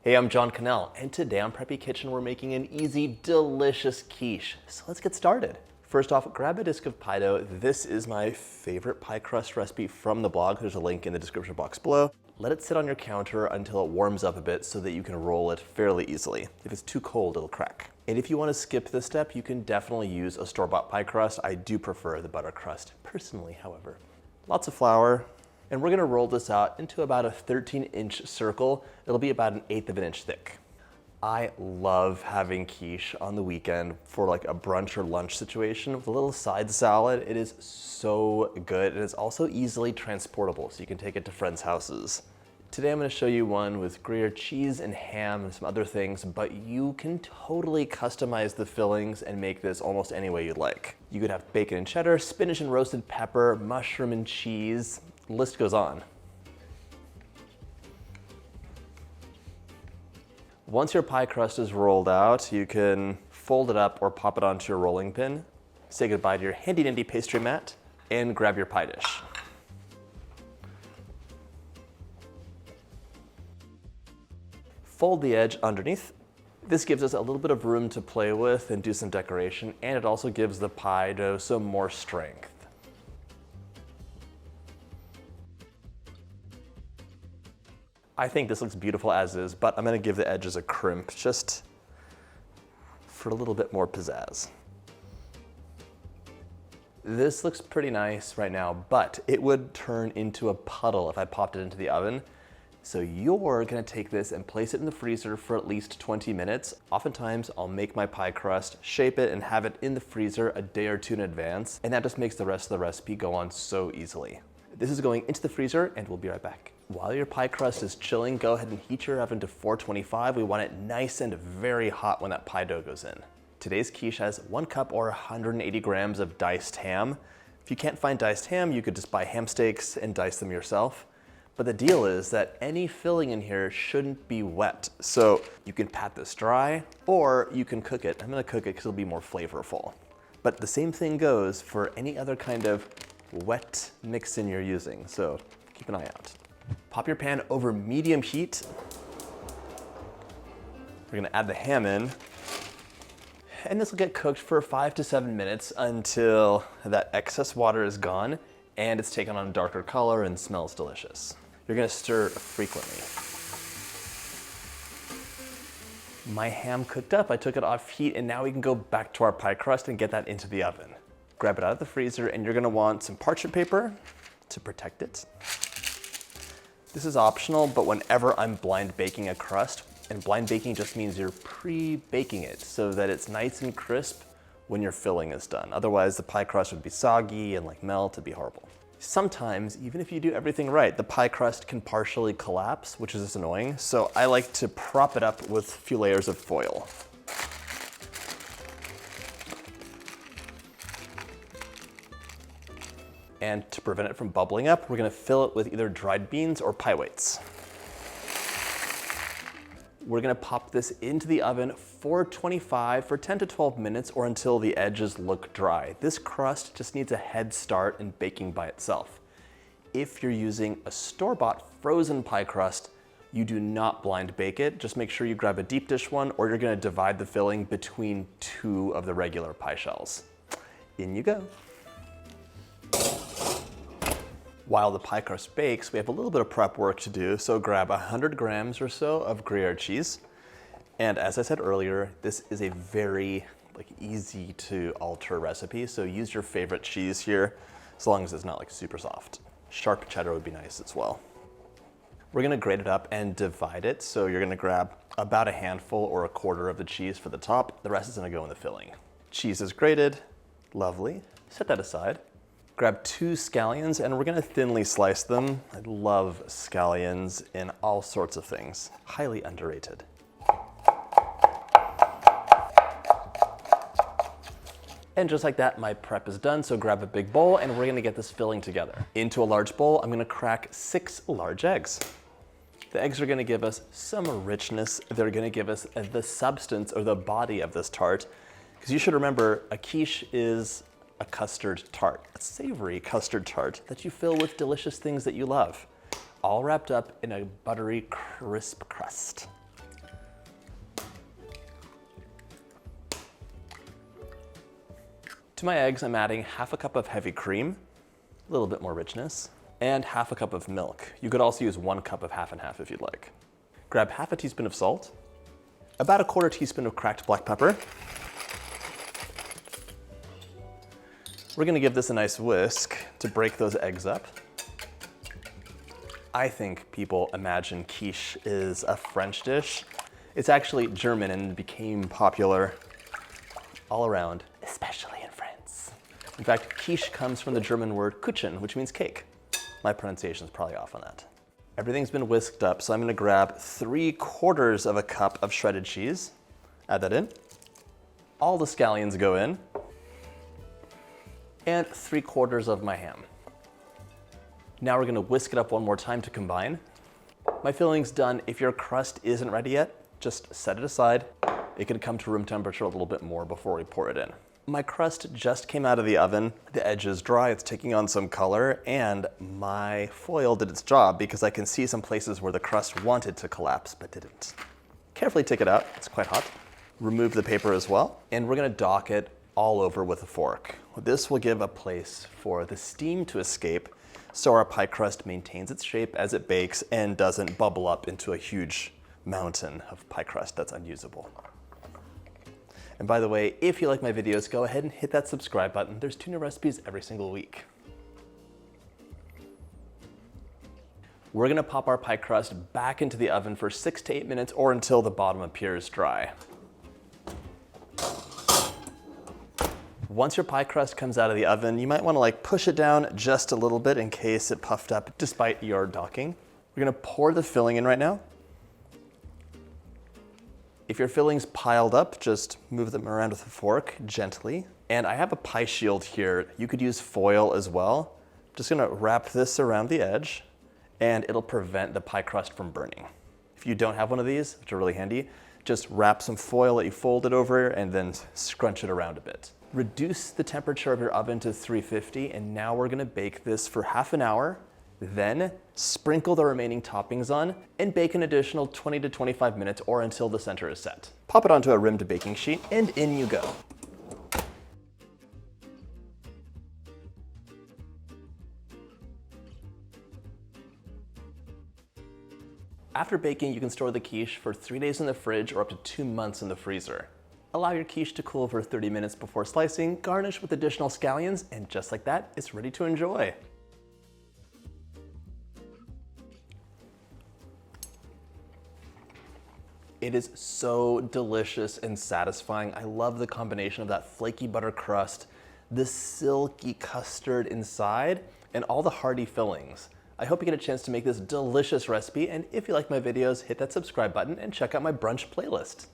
Hey, I'm John Cannell, and today on Preppy Kitchen we're making an easy, delicious quiche. So let's get started. First off, grab a disc of pie dough. This is my favorite pie crust recipe from the blog. There's a link in the description box below. Let it sit on your counter until it warms up a bit so that you can roll it fairly easily. If it's too cold, it'll crack. And if you want to skip this step, you can definitely use a store-bought pie crust. I do prefer the butter crust, personally, however. Lots of flour. And we're gonna roll this out into about a 13-inch circle. It'll be about 1/8 of an inch thick. I love having quiche on the weekend for like a brunch or lunch situation with a little side salad. It is so good. And it's also easily transportable, so you can take it to friends' houses. Today I'm gonna show you one with Gruyere cheese and ham and some other things, but you can totally customize the fillings and make this almost any way you'd like. You could have bacon and cheddar, spinach and roasted pepper, mushroom and cheese. The list goes on. Once your pie crust is rolled out, you can fold it up or pop it onto your rolling pin, say goodbye to your handy dandy pastry mat, and grab your pie dish. Fold the edge underneath. This gives us a little bit of room to play with and do some decoration, and it also gives the pie dough some more strength. I think this looks beautiful as is, but I'm gonna give the edges a crimp just for a little bit more pizzazz. This looks pretty nice right now, but it would turn into a puddle if I popped it into the oven. So you're gonna take this and place it in the freezer for at least 20 minutes. Oftentimes I'll make my pie crust, shape it, and have it in the freezer a day or two in advance, and that just makes the rest of the recipe go on so easily. This is going into the freezer, and we'll be right back. While your pie crust is chilling, go ahead and heat your oven to 425. We want it nice and very hot when that pie dough goes in. Today's quiche has 1 cup or 180 grams of diced ham. If you can't find diced ham, you could just buy ham steaks and dice them yourself. But the deal is that any filling in here shouldn't be wet. So you can pat this dry, or you can cook it. I'm gonna cook it because it'll be more flavorful. But the same thing goes for any other kind of wet mix-in you're using, so keep an eye out. Pop your pan over medium heat. We're gonna add the ham in, and this will get cooked for 5 to 7 minutes until that excess water is gone and it's taken on a darker color and smells delicious. You're gonna stir frequently. My ham cooked up, I took it off heat, and now we can go back to our pie crust and get that into the oven. Grab it out of the freezer, and you're gonna want some parchment paper to protect it. This is optional, but whenever I'm blind baking a crust, and blind baking just means you're pre-baking it so that it's nice and crisp when your filling is done. Otherwise, the pie crust would be soggy and like melt, it'd be horrible. Sometimes, even if you do everything right, the pie crust can partially collapse, which is just annoying. So I like to prop it up with a few layers of foil. And to prevent it from bubbling up, we're gonna fill it with either dried beans or pie weights. We're gonna pop this into the oven 425 for 10 to 12 minutes or until the edges look dry. This crust just needs a head start in baking by itself. If you're using a store-bought frozen pie crust, you do not blind bake it. Just make sure you grab a deep dish one, or you're gonna divide the filling between 2 of the regular pie shells. In you go. While the pie crust bakes, we have a little bit of prep work to do, so grab 100 grams or so of Gruyere cheese. And as I said earlier, this is a very easy to alter recipe, so use your favorite cheese here, as long as it's not super soft. Sharp cheddar would be nice as well. We're gonna grate it up and divide it, so you're gonna grab about a handful or a quarter of the cheese for the top. The rest is gonna go in the filling. Cheese is grated, lovely. Set that aside. Grab 2 scallions, and we're gonna thinly slice them. I love scallions in all sorts of things. Highly underrated. And just like that, my prep is done, so grab a big bowl, and we're gonna get this filling together. Into a large bowl, I'm gonna crack 6 large eggs. The eggs are gonna give us some richness. They're gonna give us the substance or the body of this tart. Because you should remember, a quiche is a custard tart, a savory custard tart that you fill with delicious things that you love, all wrapped up in a buttery, crisp crust. To my eggs, I'm adding half a cup of heavy cream, a little bit more richness, and half a cup of milk. You could also use 1 cup of half and half if you'd like. Grab half a teaspoon of salt, about 1/4 teaspoon of cracked black pepper. We're gonna give this a nice whisk to break those eggs up. I think people imagine quiche is a French dish. It's actually German and became popular all around, especially in France. In fact, quiche comes from the German word Kuchen, which means cake. My pronunciation is probably off on that. Everything's been whisked up, so I'm gonna grab 3/4 of a cup of shredded cheese. Add that in. All the scallions go in. And 3/4 of my ham. Now we're gonna whisk it up one more time to combine. My filling's done. If your crust isn't ready yet, just set it aside. It can come to room temperature a little bit more before we pour it in. My crust just came out of the oven. The edge is dry, it's taking on some color, and my foil did its job because I can see some places where the crust wanted to collapse but didn't. Carefully take it out, it's quite hot. Remove the paper as well, and we're gonna dock it all over with a fork. This will give a place for the steam to escape so our pie crust maintains its shape as it bakes and doesn't bubble up into a huge mountain of pie crust that's unusable. And by the way, if you like my videos, go ahead and hit that subscribe button. There's 2 new recipes every single week. We're gonna pop our pie crust back into the oven for 6 to 8 minutes or until the bottom appears dry. Once your pie crust comes out of the oven, you might wanna push it down just a little bit in case it puffed up despite your docking. We're gonna pour the filling in right now. If your filling's piled up, just move them around with a fork gently. And I have a pie shield here. You could use foil as well. I'm just gonna wrap this around the edge and it'll prevent the pie crust from burning. If you don't have one of these, which are really handy, just wrap some foil that you folded over and then scrunch it around a bit. Reduce the temperature of your oven to 350, and now we're gonna bake this for half an hour, then sprinkle the remaining toppings on and bake an additional 20 to 25 minutes or until the center is set. Pop it onto a rimmed baking sheet and in you go. After baking, you can store the quiche for 3 days in the fridge or up to 2 months in the freezer. Allow your quiche to cool for 30 minutes before slicing, garnish with additional scallions, and just like that, it's ready to enjoy. It is so delicious and satisfying. I love the combination of that flaky butter crust, the silky custard inside, and all the hearty fillings. I hope you get a chance to make this delicious recipe, and if you like my videos, hit that subscribe button and check out my brunch playlist.